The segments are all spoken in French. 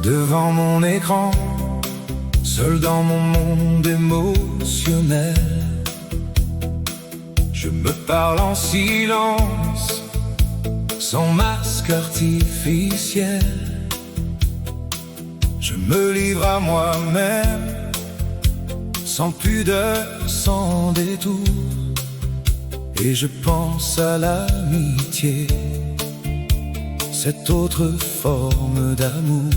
devant mon écran, seul dans mon monde émotionnel. Je me parle en silence, sans masque artificiel. Je me livre à moi-même, sans pudeur, sans détour. Et je pense à l'amitié, cette autre forme d'amour.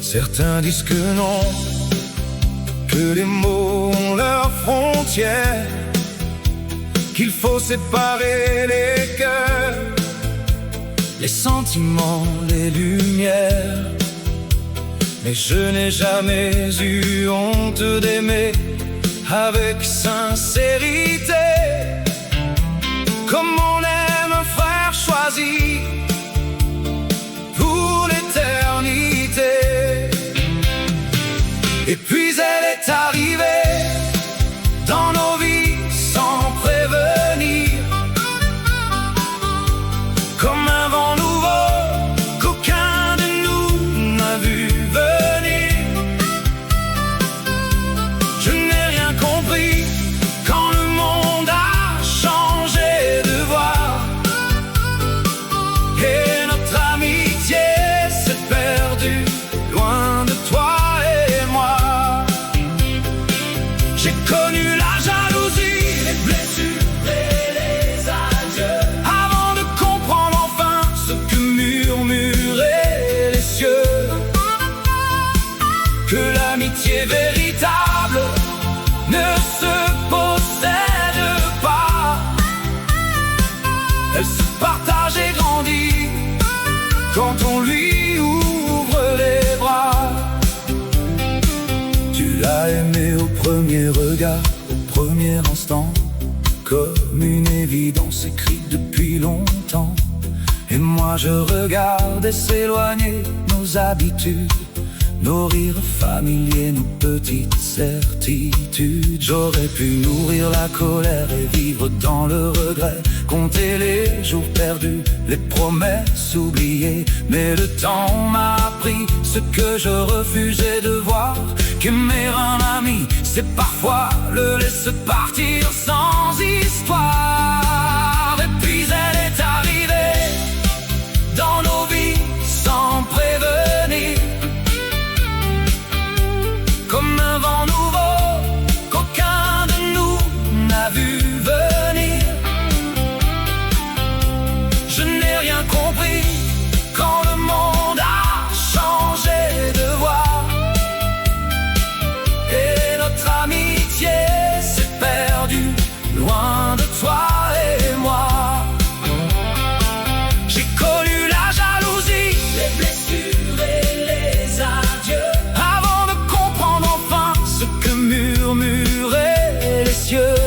Certains disent que non, que les mots ont leurs frontières, qu'il faut séparer les cœurs, les sentiments, les lumières. Mais je n'ai jamais eu honte d'aimer avec sincérité, comme on aime un frère choisi pour l'éternité. Et puis elle est arrivée dans nos vies sans prévenir, comme un vent nouveau qu'aucun de nous n'a vu venir. Je n'ai rien compris quand le monde a changé de voie, et notre amitié s'est perdue loin de toi et moi. J'ai connu la jalousie, les blessures et les adieux, avant de comprendre enfin ce que murmuraient les cieux, que l'amitié véritable ne se possède pas. Elle se partage et grandit quand on lui ouvre les bras. Tu l'as aimé au premier regard, au premier instant, comme une évidence écrite depuis longtemps. Et moi je regardais s'éloigner nos habitudes, nos rires familiers, nos petites certitudes. J'aurais pu nourrir la colère et vivre dans le regret, compter les jours perdus, les promesses oubliées. Mais le temps m'a appris ce que je refusais de voir, qu'aimer un ami, c'est parfois le laisser partir sans histoire. Et puis elle est arrivée dans nos vies sans prévenir, comme un vent nouveau qu'aucun de nous n'a vu venir. Je n'ai rien compris quand le monde a changé de voie, et notre amitié s'est perdue loin de toi et moi. J'ai connu la jalousie, les blessures et les adieux, avant de comprendre enfin ce que murmuraient les cieux,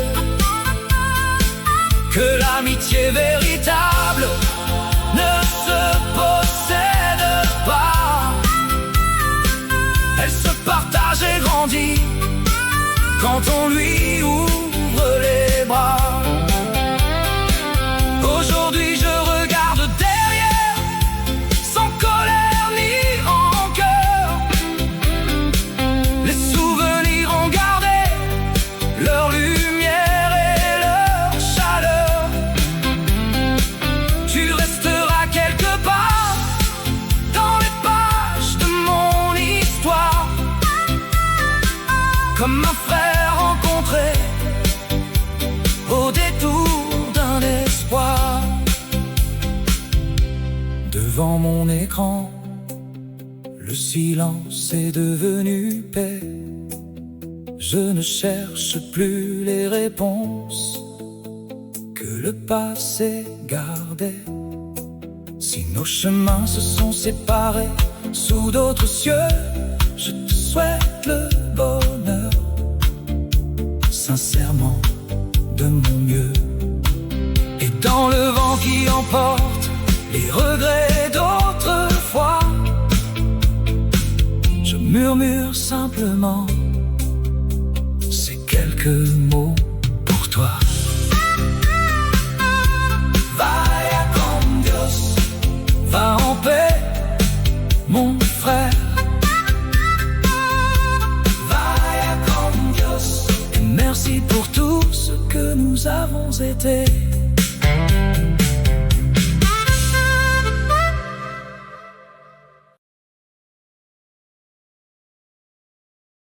que l'amitié véritable ne se possède pas. Elle se partage et grandit quand on lui ouvre les bras. Aujourd'hui je regarde derrière, sans colère ni rancœur. Les souvenirs ont gardé leur lumière et leur chaleur. Tu resteras quelque part dans les pages de mon histoire, comme un frère rencontré au détour d'un espoir. Devant mon écran, le silence est devenu paix. Je ne cherche plus les réponses que le passé gardait. Si nos chemins se sont séparés sous d'autres cieux, je te souhaite le bonheur, sincèrement, de mon mieux. Et dans le vent qui emporte les regrets d'autrefois, je murmure simplement ces quelques mots pour toi. Vaya con Dios, va en paix, frère. Vaya con Dios. Et merci pour tout ce que nous avons été.